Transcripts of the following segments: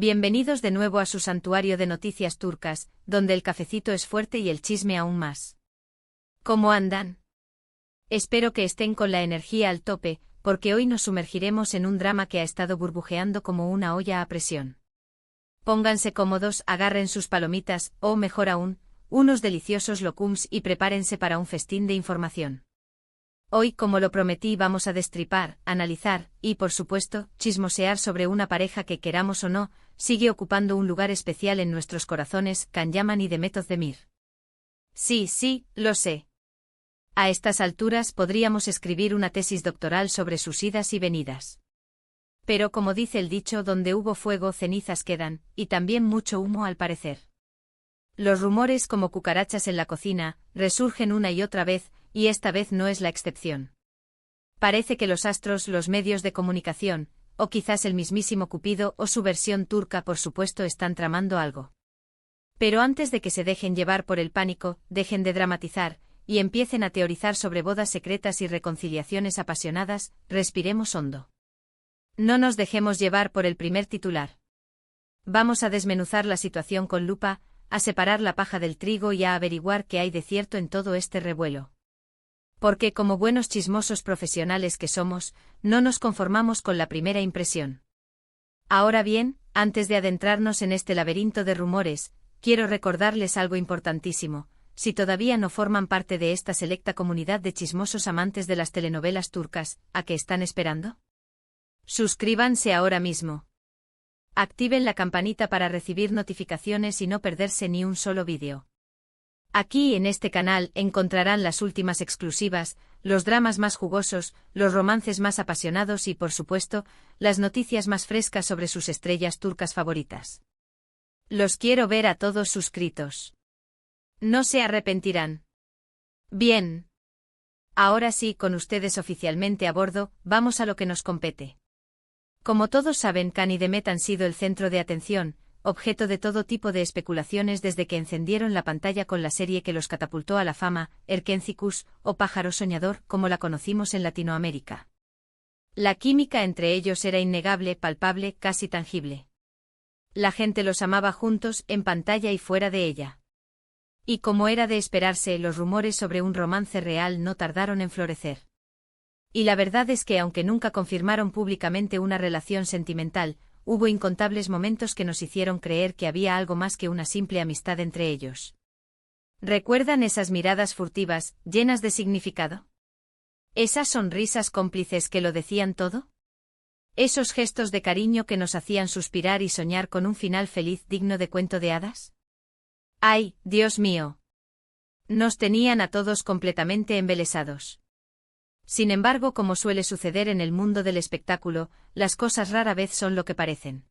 Bienvenidos de nuevo a su santuario de noticias turcas, donde el cafecito es fuerte y el chisme aún más. ¿Cómo andan? Espero que estén con la energía al tope, porque hoy nos sumergiremos en un drama que ha estado burbujeando como una olla a presión. Pónganse cómodos, agarren sus palomitas, o mejor aún, unos deliciosos locums y prepárense para un festín de información. Hoy, como lo prometí, vamos a destripar, analizar, y por supuesto, chismosear sobre una pareja que, queramos o no, sigue ocupando un lugar especial en nuestros corazones, Can Yaman y Demet Özdemir. Sí, lo sé. A estas alturas podríamos escribir una tesis doctoral sobre sus idas y venidas. Pero como dice el dicho, donde hubo fuego cenizas quedan, y también mucho humo al parecer. Los rumores como cucarachas en la cocina, resurgen una y otra vez, y esta vez no es la excepción. Parece que los astros, los medios de comunicación, o quizás el mismísimo Cupido o su versión turca por supuesto están tramando algo. Pero antes de que se dejen llevar por el pánico, dejen de dramatizar, y empiecen a teorizar sobre bodas secretas y reconciliaciones apasionadas, respiremos hondo. No nos dejemos llevar por el primer titular. Vamos a desmenuzar la situación con lupa, a separar la paja del trigo y a averiguar qué hay de cierto en todo este revuelo. Porque como buenos chismosos profesionales que somos, no nos conformamos con la primera impresión. Ahora bien, antes de adentrarnos en este laberinto de rumores, quiero recordarles algo importantísimo: si todavía no forman parte de esta selecta comunidad de chismosos amantes de las telenovelas turcas, ¿a qué están esperando? Suscríbanse ahora mismo. Activen la campanita para recibir notificaciones y no perderse ni un solo vídeo. Aquí en este canal encontrarán las últimas exclusivas, los dramas más jugosos, los romances más apasionados y, por supuesto, las noticias más frescas sobre sus estrellas turcas favoritas. Los quiero ver a todos suscritos. No se arrepentirán. Bien. Ahora sí, con ustedes oficialmente a bordo, vamos a lo que nos compete. Como todos saben, Can y Demet han sido el centro de atención, objeto de todo tipo de especulaciones desde que encendieron la pantalla con la serie que los catapultó a la fama, Erkenzikuş, o Pájaro Soñador, como la conocimos en Latinoamérica. La química entre ellos era innegable, palpable, casi tangible. La gente los amaba juntos, en pantalla y fuera de ella. Y como era de esperarse, los rumores sobre un romance real no tardaron en florecer. Y la verdad es que aunque nunca confirmaron públicamente una relación sentimental, hubo incontables momentos que nos hicieron creer que había algo más que una simple amistad entre ellos. ¿Recuerdan esas miradas furtivas, llenas de significado? ¿Esas sonrisas cómplices que lo decían todo? ¿Esos gestos de cariño que nos hacían suspirar y soñar con un final feliz digno de cuento de hadas? ¡Ay, Dios mío! Nos tenían a todos completamente embelesados. Sin embargo, como suele suceder en el mundo del espectáculo, las cosas rara vez son lo que parecen.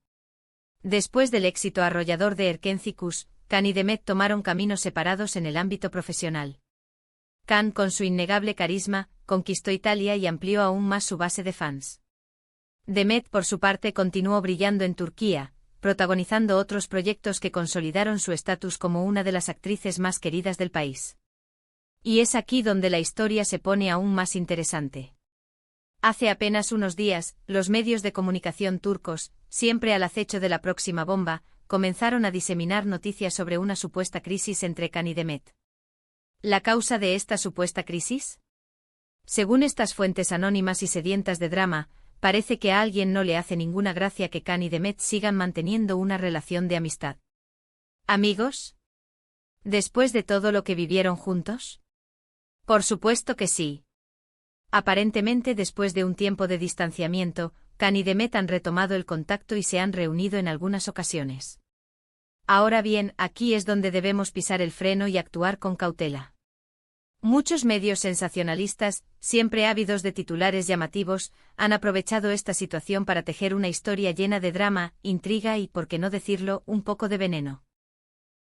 Después del éxito arrollador de Erkenzikuş, Can y Demet tomaron caminos separados en el ámbito profesional. Can, con su innegable carisma, conquistó Italia y amplió aún más su base de fans. Demet, por su parte, continuó brillando en Turquía, protagonizando otros proyectos que consolidaron su estatus como una de las actrices más queridas del país. Y es aquí donde la historia se pone aún más interesante. Hace apenas unos días, los medios de comunicación turcos, siempre al acecho de la próxima bomba, comenzaron a diseminar noticias sobre una supuesta crisis entre Can y Demet. ¿La causa de esta supuesta crisis? Según estas fuentes anónimas y sedientas de drama, parece que a alguien no le hace ninguna gracia que Can y Demet sigan manteniendo una relación de amistad. ¿Amigos? ¿Después de todo lo que vivieron juntos? Por supuesto que sí. Aparentemente, después de un tiempo de distanciamiento, Can y Demet han retomado el contacto y se han reunido en algunas ocasiones. Ahora bien, aquí es donde debemos pisar el freno y actuar con cautela. Muchos medios sensacionalistas, siempre ávidos de titulares llamativos, han aprovechado esta situación para tejer una historia llena de drama, intriga y, por qué no decirlo, un poco de veneno.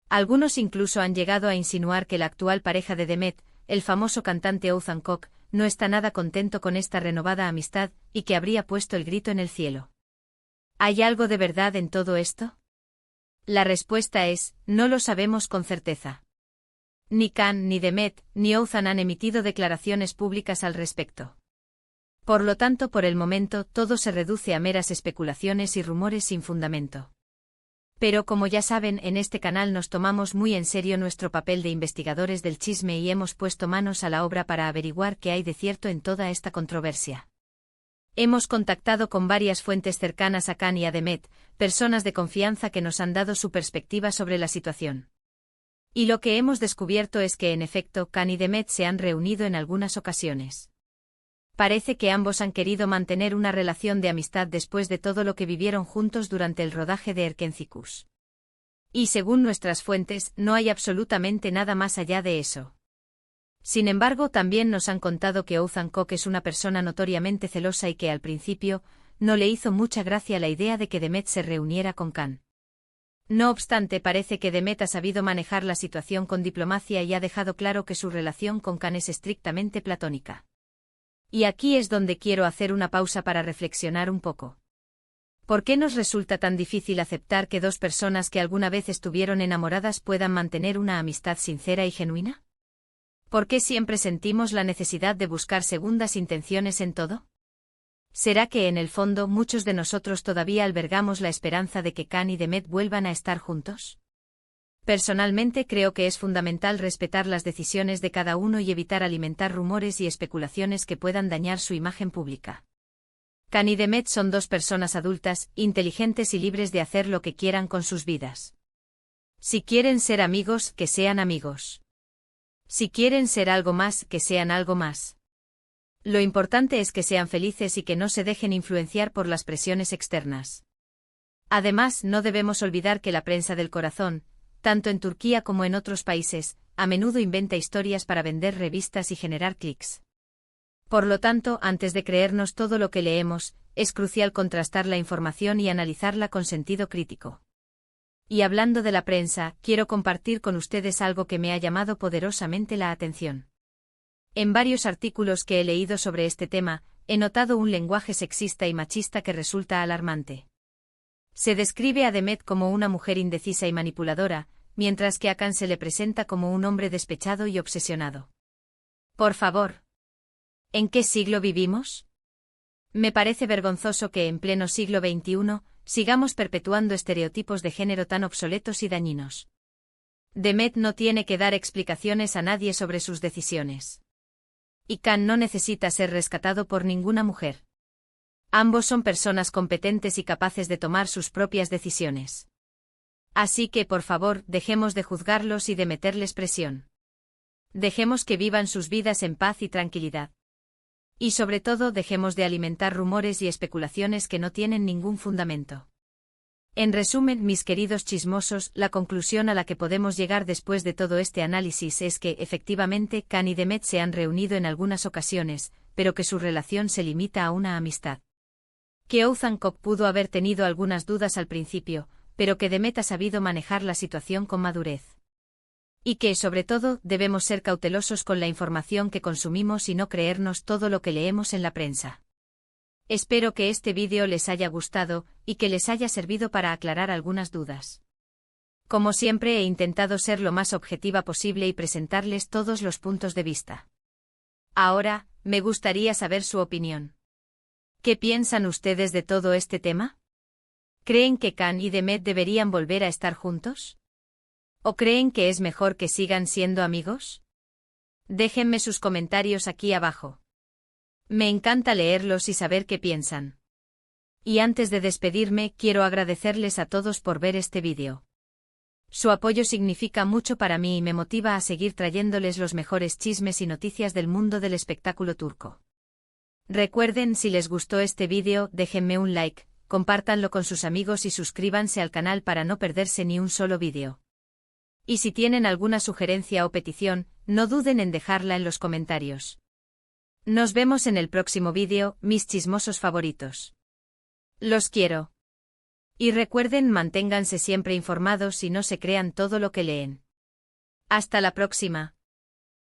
Algunos incluso han llegado a insinuar que la actual pareja de Demet, el famoso cantante Oğuzhan Koç, no está nada contento con esta renovada amistad, y que habría puesto el grito en el cielo. ¿Hay algo de verdad en todo esto? La respuesta es, no lo sabemos con certeza. Ni Can, ni Demet, ni Oğuzhan han emitido declaraciones públicas al respecto. Por lo tanto, por el momento, todo se reduce a meras especulaciones y rumores sin fundamento. Pero como ya saben, en este canal nos tomamos muy en serio nuestro papel de investigadores del chisme y hemos puesto manos a la obra para averiguar qué hay de cierto en toda esta controversia. Hemos contactado con varias fuentes cercanas a Khan y a Demet, personas de confianza que nos han dado su perspectiva sobre la situación. Y lo que hemos descubierto es que en efecto Khan y Demet se han reunido en algunas ocasiones. Parece que ambos han querido mantener una relación de amistad después de todo lo que vivieron juntos durante el rodaje de Erkencicus. Y según nuestras fuentes, no hay absolutamente nada más allá de eso. Sin embargo, también nos han contado que Oğuzhan Koç es una persona notoriamente celosa y que al principio no le hizo mucha gracia la idea de que Demet se reuniera con Khan. No obstante, parece que Demet ha sabido manejar la situación con diplomacia y ha dejado claro que su relación con Khan es estrictamente platónica. Y aquí es donde quiero hacer una pausa para reflexionar un poco. ¿Por qué nos resulta tan difícil aceptar que dos personas que alguna vez estuvieron enamoradas puedan mantener una amistad sincera y genuina? ¿Por qué siempre sentimos la necesidad de buscar segundas intenciones en todo? ¿Será que en el fondo muchos de nosotros todavía albergamos la esperanza de que Khan y Demet vuelvan a estar juntos? Personalmente creo que es fundamental respetar las decisiones de cada uno y evitar alimentar rumores y especulaciones que puedan dañar su imagen pública. Khan y Demet son dos personas adultas, inteligentes y libres de hacer lo que quieran con sus vidas. Si quieren ser amigos, que sean amigos. Si quieren ser algo más, que sean algo más. Lo importante es que sean felices y que no se dejen influenciar por las presiones externas. Además, no debemos olvidar que la prensa del corazón, tanto en Turquía como en otros países, a menudo inventa historias para vender revistas y generar clics. Por lo tanto, antes de creernos todo lo que leemos, es crucial contrastar la información y analizarla con sentido crítico. Y hablando de la prensa, quiero compartir con ustedes algo que me ha llamado poderosamente la atención. En varios artículos que he leído sobre este tema, he notado un lenguaje sexista y machista que resulta alarmante. Se describe a Demet como una mujer indecisa y manipuladora, mientras que a Khan se le presenta como un hombre despechado y obsesionado. Por favor. ¿En qué siglo vivimos? Me parece vergonzoso que en pleno siglo XXI sigamos perpetuando estereotipos de género tan obsoletos y dañinos. Demet no tiene que dar explicaciones a nadie sobre sus decisiones. Y Khan no necesita ser rescatado por ninguna mujer. Ambos son personas competentes y capaces de tomar sus propias decisiones. Así que, por favor, dejemos de juzgarlos y de meterles presión. Dejemos que vivan sus vidas en paz y tranquilidad. Y sobre todo, dejemos de alimentar rumores y especulaciones que no tienen ningún fundamento. En resumen, mis queridos chismosos, la conclusión a la que podemos llegar después de todo este análisis es que, efectivamente, Khan y Demet se han reunido en algunas ocasiones, pero que su relación se limita a una amistad. Que Oğuzhan Koç pudo haber tenido algunas dudas al principio, pero que Demet ha sabido manejar la situación con madurez. Y que, sobre todo, debemos ser cautelosos con la información que consumimos y no creernos todo lo que leemos en la prensa. Espero que este vídeo les haya gustado y que les haya servido para aclarar algunas dudas. Como siempre, he intentado ser lo más objetiva posible y presentarles todos los puntos de vista. Ahora, me gustaría saber su opinión. ¿Qué piensan ustedes de todo este tema? ¿Creen que Khan y Demet deberían volver a estar juntos? ¿O creen que es mejor que sigan siendo amigos? Déjenme sus comentarios aquí abajo. Me encanta leerlos y saber qué piensan. Y antes de despedirme, quiero agradecerles a todos por ver este vídeo. Su apoyo significa mucho para mí y me motiva a seguir trayéndoles los mejores chismes y noticias del mundo del espectáculo turco. Recuerden, si les gustó este vídeo, déjenme un like, compártanlo con sus amigos y suscríbanse al canal para no perderse ni un solo vídeo. Y si tienen alguna sugerencia o petición, no duden en dejarla en los comentarios. Nos vemos en el próximo vídeo, mis chismosos favoritos. Los quiero. Y recuerden, manténganse siempre informados y no se crean todo lo que leen. Hasta la próxima.